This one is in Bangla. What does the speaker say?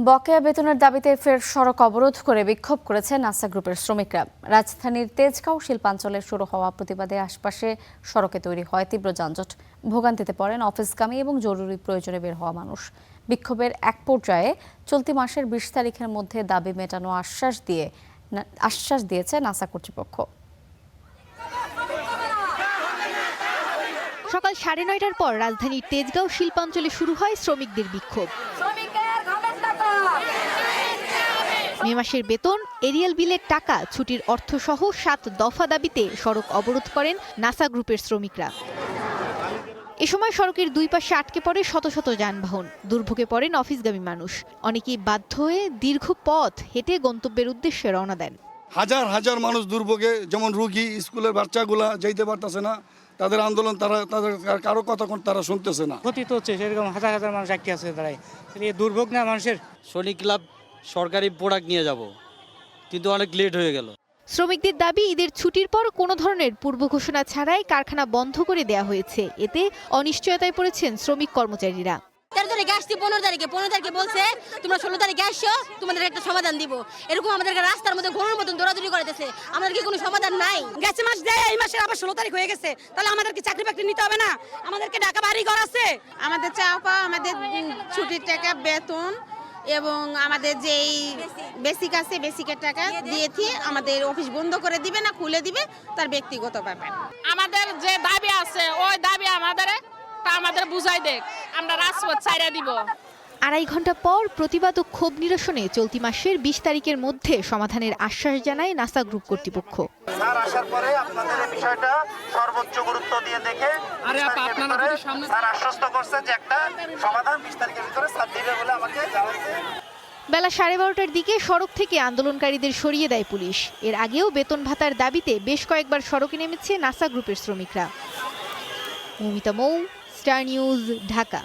বকেয়া বেতনের দাবিতে ফের সড়ক অবরোধ করে বিক্ষোভ করেছে নাসা গ্রুপের শ্রমিকরা। রাজধানীর তেজগাঁও শিল্পাঞ্চলে শুরু হওয়া প্রতিবাদে আশপাশে সড়কে তৈরি হয় তীব্র যানজট। ভোগান্তিতে পড়েন অফিসগামী এবং জরুরি প্রয়োজনে বের হওয়া মানুষ। বিক্ষোভের এক পর্যায়ে চলতি মাসের ২০ তারিখের মধ্যে দাবি মেটানো আশ্বাস দিয়েছে নাসা কর্তৃপক্ষ। সকাল ৯:৩০টার পর রাজধানীর তেজগাঁও শিল্পাঞ্চলে শুরু হয় শ্রমিকদের বিক্ষোভ। মে মাসের বেতন, এরিয়াল বিলের টাকা, ছুটির অর্থসহ ৭ দফা দাবিতে সড়ক অবরোধ করেন নাসা গ্রুপের শ্রমিকরা। এ সময় সড়কের দুই পাশে আটকে পড়ে শত শত যানবাহন। দুর্ভোগে পড়েন অফিসগামী মানুষ। অনেকেই বাধ্য হয়ে দীর্ঘ পথ হেঁটে গন্তব্যের উদ্দেশ্যে রওনা দেন। হাজার হাজার মানুষ দুর্ভোগে, যেমন রুগী, স্কুলের বাচ্চাগুলা যেতে পারতেছে না। তাদের আন্দোলন তাদের কারো কথা তারা শুনতেছে না। ক্ষতি তো হচ্ছে, সেরকম হাজার হাজার মানুষ আটকে আছে দাঁড়ায়। দুর্ভোগ না মানুষের। শ্রমিক ক্লাব সরকারি প্রোডাক্ট নিয়ে যাব, কিন্তু অনেক লেট হয়ে গেল। শ্রমিকদের দাবি, ঈদের ছুটির পর কোনো ধরনের পূর্ব ঘোষণা ছাড়াই কারখানা বন্ধ করে দেওয়া হয়েছে। এতে অনিশ্চয়তায় পড়েছেন শ্রমিক কর্মচারীরা। ১৩ তারিখে আসছি, 15 তারিখে বলছে তোমরা 16 তারিখে আসছো, তোমাদের একটা সমাধান দিব। এরকম আমাদেরকে রাস্তার মধ্যে ঘোরের মতন দৌড়াদৌড়ি করতেছে। আমাদের কি কোনো সমাধান নাই? গেছে মাস দেয়, এই মাসের আবার 16 তারিখ হয়ে গেছে। তাহলে আমাদেরকে চাকরি বাকরি নিতে হবে না? আমাদেরকে ঢাকা বাড়ি ঘর আছে। আমাদের চাওয়া পাওয়া, আমাদের ছুটির টাকা, বেতন এবং আমাদের যেই বেসিক আছে, বেসিকের টাকা দিয়েছি। আমাদের অফিস বন্ধ করে দিবে না খুলে দিবে, তার ব্যক্তিগত ব্যাপার। আমাদের যে দাবি আছে ওই দাবি আমাদের বুঝাই দেখ, আমরা রাজপথ ছাইড়া দিব। ২.৫ ঘন্টা পর প্রতিবাদ ও ক্ষোভ নিরসনে চলতি মাসের ২০ তারিখের মধ্যে সমাধানের আশ্বাস জানায় নাসা গ্রুপ কর্তৃপক্ষ। স্যার আসার পরে আপনাদের এই বিষয়টা সর্বোচ্চ গুরুত্ব দিয়ে দেখে স্যার আশ্বস্ত করছে যে একটা সমাধান ২০ তারিখের ভিতরে স্যার দিবে বলে আমাকে জানাইছে। বেলা 12:30টার দিকে সড়ক থেকে আন্দোলনকারীদের সরিয়ে দেয় পুলিশ। এর আগেও বেতন ভাতার দাবিতে বেশ কয়েকবার সড়কে নেমেছে নাসা গ্রুপের শ্রমিকরা। মৌমিতা মৌ, স্টার নিউজ, ঢাকা।